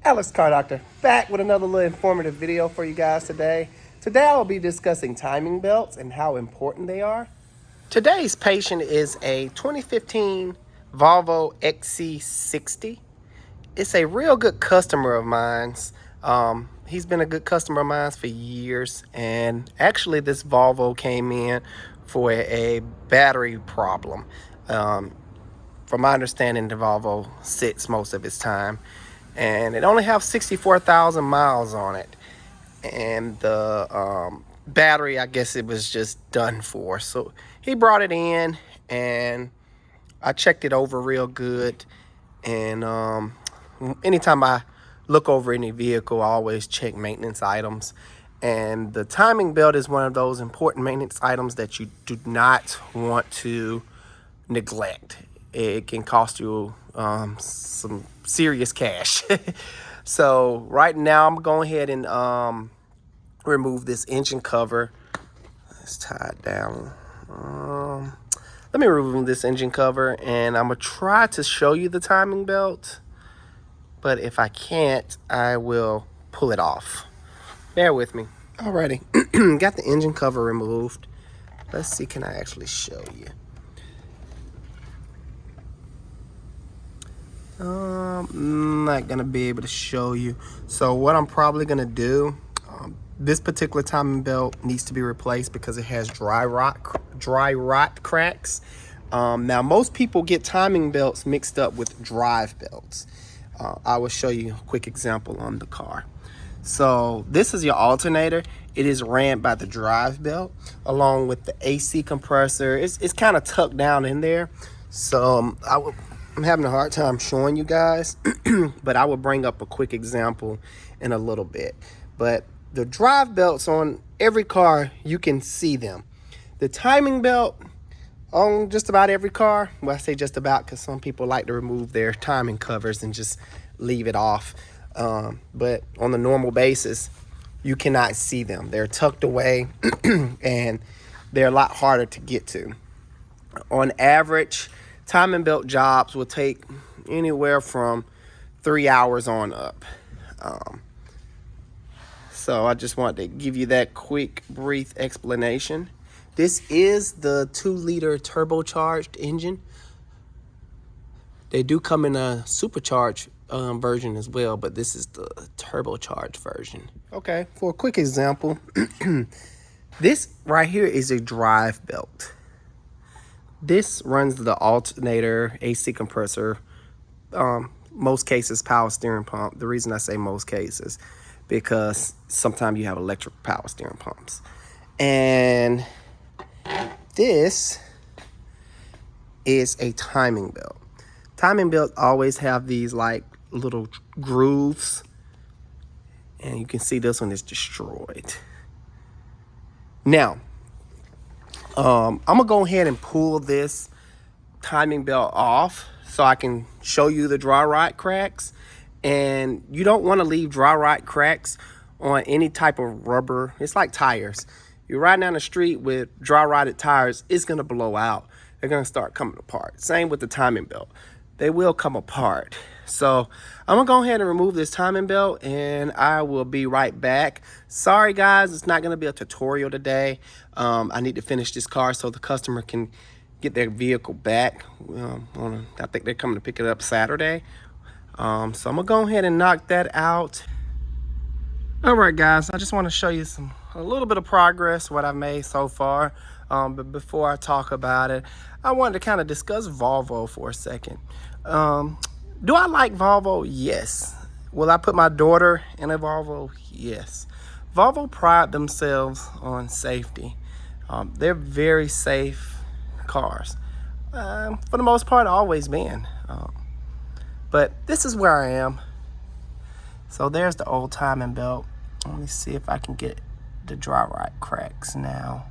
Alex Car Doctor, back with another little informative video for you guys today. Today I will be discussing timing belts and how important they are. Today's patient is a 2015 Volvo XC60. It's a real good customer of mine's. He's been a good customer of mine's for years, and actually this Volvo came in for a battery problem. From my understanding, the Volvo sits most of its time, and it only has 64,000 miles on it, and the battery, I guess it was just done for. So he brought it in and I checked it over real good, and anytime I look over any vehicle, I always check maintenance items, and the timing belt is one of those important maintenance items that you do not want to neglect. It can cost you some serious cash. So right now I'm going ahead and remove this engine cover. Let's tie it down. Let me remove this engine cover, and I'm gonna try to show you the timing belt, but if I can't, I will pull it off. Bear with me. Alrighty, got the engine cover removed. Let's see, can I actually show you? I'm not gonna be able to show you. So what I'm probably gonna do, this particular timing belt needs to be replaced because it has dry rot cracks. Now most people get timing belts mixed up with drive belts. I will show you a quick example on the car. So this is your alternator. It is ran by the drive belt along with the AC compressor. It's kind of tucked down in there. So I'm having a hard time showing you guys, but I will bring up a quick example in a little bit. But the drive belts on every car, you can see them. The timing belt on just about every car, well, I say just about because some people like to remove their timing covers and just leave it off. But on the normal basis, you cannot see them. They're tucked away and they're a lot harder to get to. On average, timing belt jobs will take anywhere from 3 hours on up. So I just wanted to give you that quick, brief explanation. This is the 2-liter turbocharged engine. They do come in a supercharged version as well, but this is the turbocharged version. Okay, for a quick example, this right here is a drive belt. This runs the alternator, AC compressor, most cases power steering pump. The reason I say most cases, because sometimes you have electric power steering pumps. And this is a timing belt. Timing belts always have these like little grooves, and you can see this one is destroyed. Now, I'm gonna go ahead and pull this timing belt off so I can show you the dry rot cracks. And you don't want to leave dry rot cracks on any type of rubber. It's like tires. You're riding down the street with dry rotted tires, it's gonna blow out. They're gonna start coming apart. Same with the timing belt. They will come apart. So I'm gonna go ahead and remove this timing belt, and I will be right back. Sorry guys, it's not gonna be a tutorial today. I need to finish this car so the customer can get their vehicle back. I think they're coming to pick it up Saturday. So I'm gonna go ahead and knock that out. All right guys, I just want to show you a little bit of progress, what I've made so far. But before I talk about it, I wanted to kind of discuss Volvo for a second. Do I like Volvo? Yes. Will I put my daughter in a Volvo? Yes. Volvo pride themselves on safety. They're very safe cars. For the most part, always been. But this is where I am. So there's the old timing belt. Let me see if I can get the dry rot cracks now.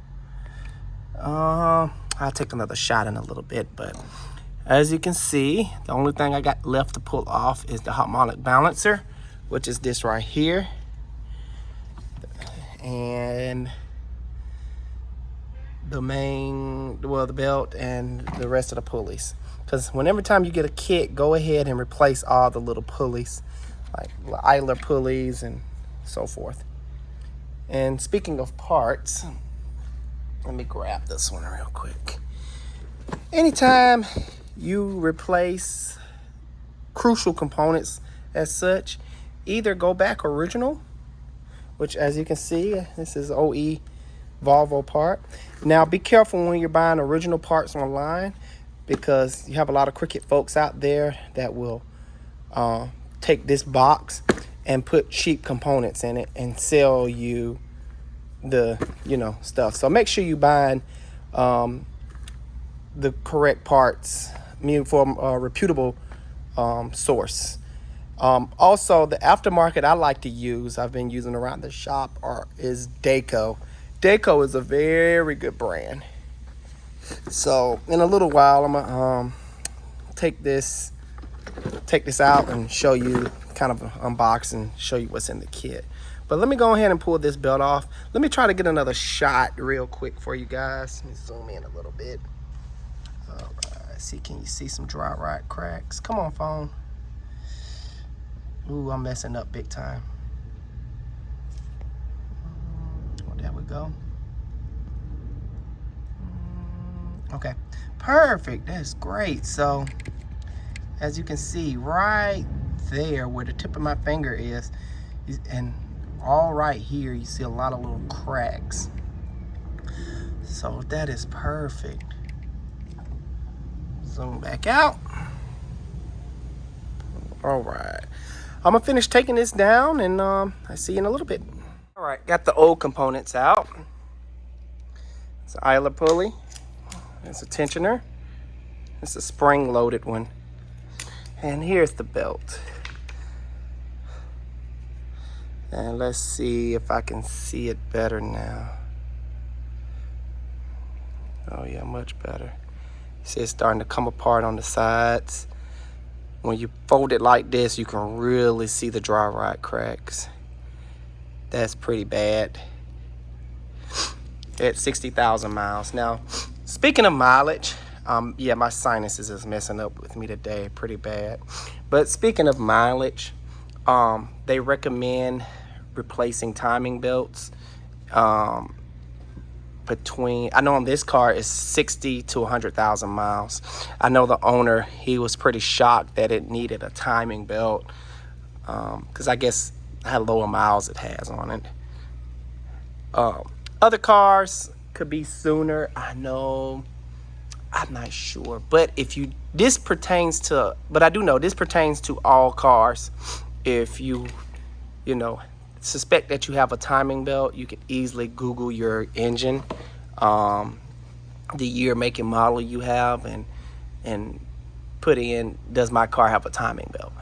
I'll take another shot in a little bit, but as you can see, the only thing I got left to pull off is the harmonic balancer, which is this right here. And the belt and the rest of the pulleys. Because every time you get a kit, go ahead and replace all the little pulleys. like idler pulleys and so forth. And speaking of parts, let me grab this one real quick. Anytime you replace crucial components as such, either go back original, which as you can see, this is OE Volvo part. Now be careful when you're buying original parts online, because you have a lot of crooked folks out there that will take this box and put cheap components in it and sell you the stuff. So make sure you buying the correct parts from a reputable source. Also, the aftermarket I like to use, I've been using around the shop, is Dayco. Dayco is a very good brand. So in a little while, I'm gonna take this out and show you, kind of unbox and show you what's in the kit. But let me go ahead and pull this belt off. Let me try to get another shot real quick for you guys. Let me zoom in a little bit. All right, see, can you see some dry rot cracks? Come on, phone. Ooh, I'm messing up big time. Oh, there we go. Okay, perfect. That's great. So as you can see right there where the tip of my finger is, and all right here, you see a lot of little cracks. So that is perfect. Zoom back out. All right, I'm gonna finish taking this down, and I see you in a little bit. All right, got the old components out. It's an idler pulley. It's a tensioner. It's a spring-loaded one. And here's the belt. And let's see if I can see it better now. Oh yeah, much better. See, it's starting to come apart on the sides. When you fold it like this, you can really see the dry rot cracks. That's pretty bad. At 60,000 miles. Now, speaking of mileage, yeah, my sinuses is messing up with me today pretty bad. But speaking of mileage, they recommend replacing timing belts between, I know on this car it's 60 to 100,000 miles. I know the owner, he was pretty shocked that it needed a timing belt, because I guess how lower miles it has on it. Other cars could be sooner, I know. I'm not sure, but I do know this pertains to all cars. If you suspect that you have a timing belt, you can easily Google your engine, the year, make, and model you have, and put in, does my car have a timing belt?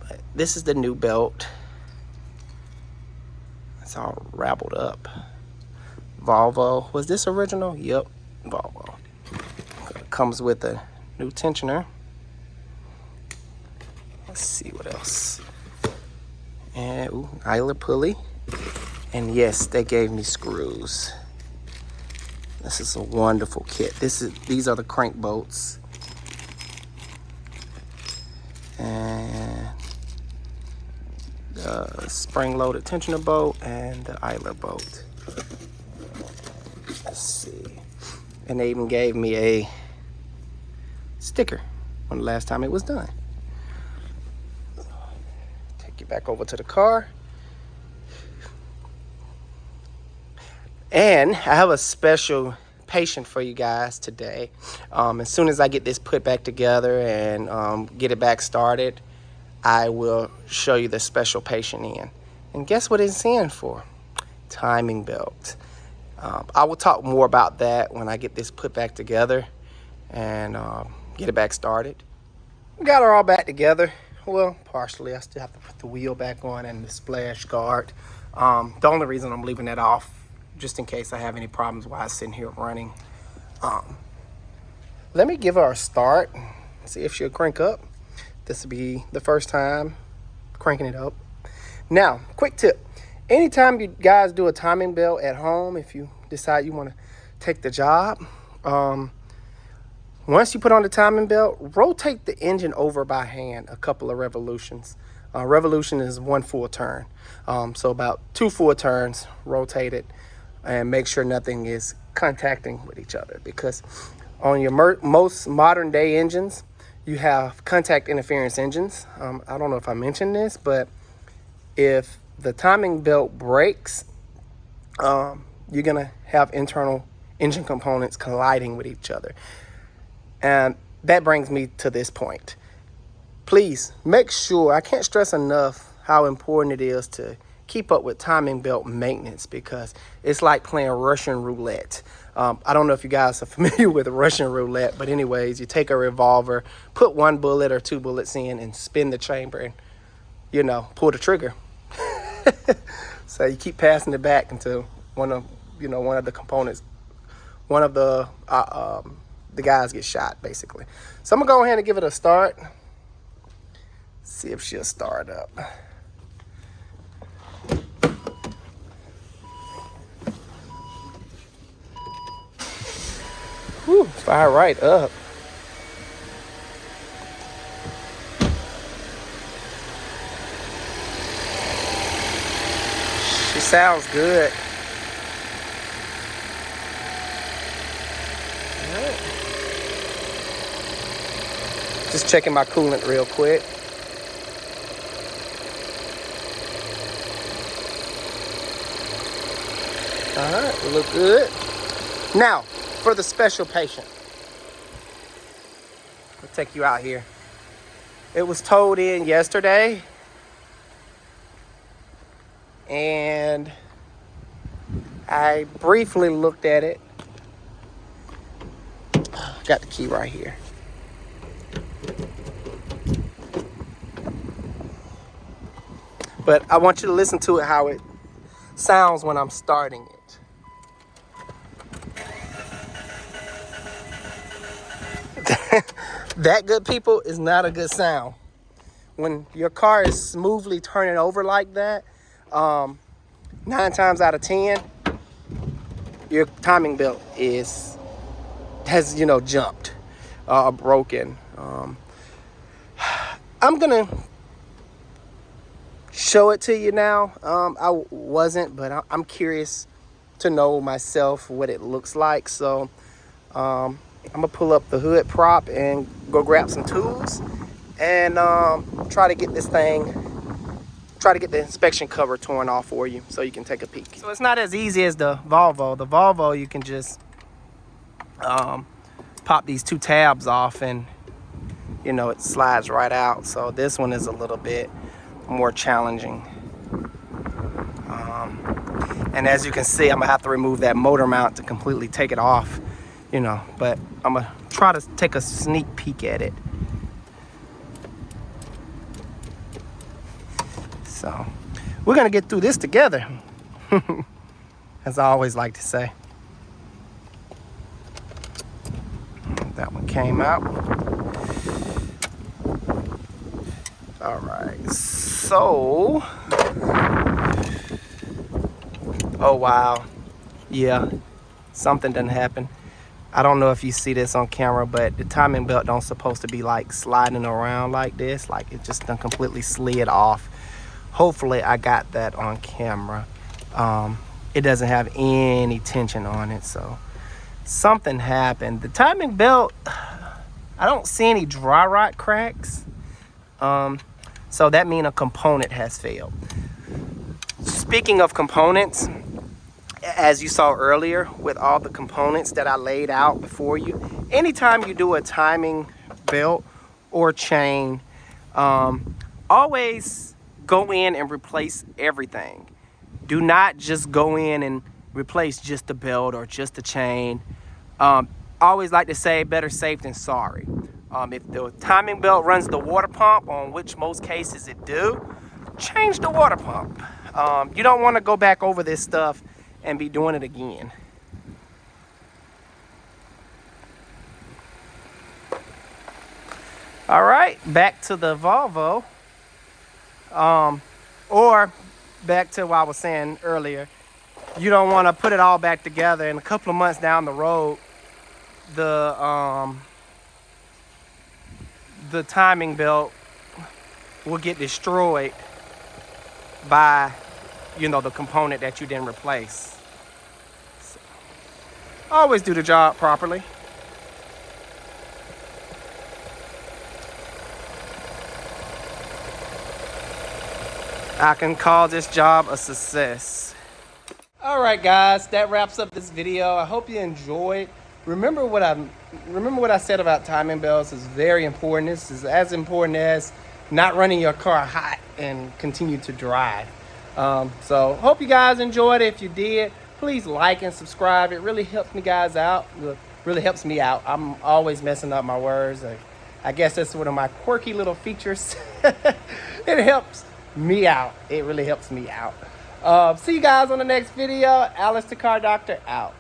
But this is the new belt. It's all raveled up. Volvo. Was this original? Yep, Volvo. Comes with a new tensioner. Let's see what else. And idler pulley. And yes, they gave me screws. This is a wonderful kit. These are the crank bolts. And the spring-loaded tensioner bolt and the idler bolt. Let's see. And they even gave me a sticker when the last time it was done. Take you back over to the car. And I have a special patient for you guys today. As soon as I get this put back together and get it back started, I will show you the special patient in. And guess what it's in for? Timing belt. I will talk more about that when I get this put back together and get it back started. We got her all back together. Well, partially. I still have to put the wheel back on and the splash guard. The only reason I'm leaving that off, just in case I have any problems while I'm sitting here running. Let me give her a start, see if she'll crank up. This will be the first time cranking it up. Now, quick tip. Anytime you guys do a timing belt at home, if you decide you want to take the job, once you put on the timing belt, rotate the engine over by hand a couple of revolutions. Revolution is 1 full turn. So about 2 full turns, rotate it, and make sure nothing is contacting with each other, because on your most modern day engines, you have contact interference engines. I don't know if I mentioned this, but if the timing belt breaks, you're gonna have internal engine components colliding with each other. And that brings me to this point. Please make sure, I can't stress enough how important it is to keep up with timing belt maintenance, because it's like playing Russian roulette. I don't know if you guys are familiar with Russian roulette, but anyways, you take a revolver, put 1 bullet or 2 bullets in, and spin the chamber, and pull the trigger. So you keep passing it back until one of the components, one of the guys gets shot, basically. So I'm gonna go ahead and give it a start. See if she'll start up. Whew, fire right up. She sounds good. All right. Just checking my coolant real quick. All right, look good. Now, for the special patient, I'll take you out here. It was towed in yesterday, and I briefly looked at it. Got the key right here. But I want you to listen to it, how it sounds when I'm starting it. That, good people, is not a good sound. When your car is smoothly turning over like that, 9 times out of 10, your timing belt has jumped, broken. I'm gonna show it to you now. I wasn't, but I'm curious to know myself what it looks like. So I'm gonna pull up the hood prop and go grab some tools and try to get the inspection cover torn off for you so you can take a peek. So it's not as easy as the Volvo. The Volvo, you can just pop these 2 tabs off and it slides right out. So this one is a little bit more challenging. And as you can see, I'm gonna have to remove that motor mount to completely take it off. But I'm gonna try to take a sneak peek at it. So we're gonna get through this together, as I always like to say. That one came out. All right, so, oh wow, yeah, something done happened. I don't know if you see this on camera, but the timing belt don't supposed to be like sliding around like this. Like it just done completely slid off. Hopefully I got that on camera. It doesn't have any tension on it, so something happened. The timing belt, I don't see any dry rot cracks. So that means a component has failed. Speaking of components, as you saw earlier with all the components that I laid out before you, anytime you do a timing belt or chain, always go in and replace everything. Do not just go in and replace just the belt or just the chain. Always like to say better safe than sorry. If the timing belt runs the water pump, on which most cases it do, change the water pump. You don't want to go back over this stuff and be doing it again. All right, back to the Volvo. Or back to what I was saying earlier. You don't want to put it all back together, and a couple of months down the road, the timing belt will get destroyed by, you know, the component that you didn't replace. So, always do the job properly. I can call this job a success. All right, guys, that wraps up this video. I hope you enjoyed. Remember what I said about timing belts is very important. This is as important as not running your car hot and continue to drive. So hope you guys enjoyed it. If you did, please like and subscribe. It really helps me guys out. It really helps me out. I'm always messing up my words. I guess that's one of my quirky little features. It helps me out. It really helps me out. See you guys on the next video. Alice the Car Doctor out.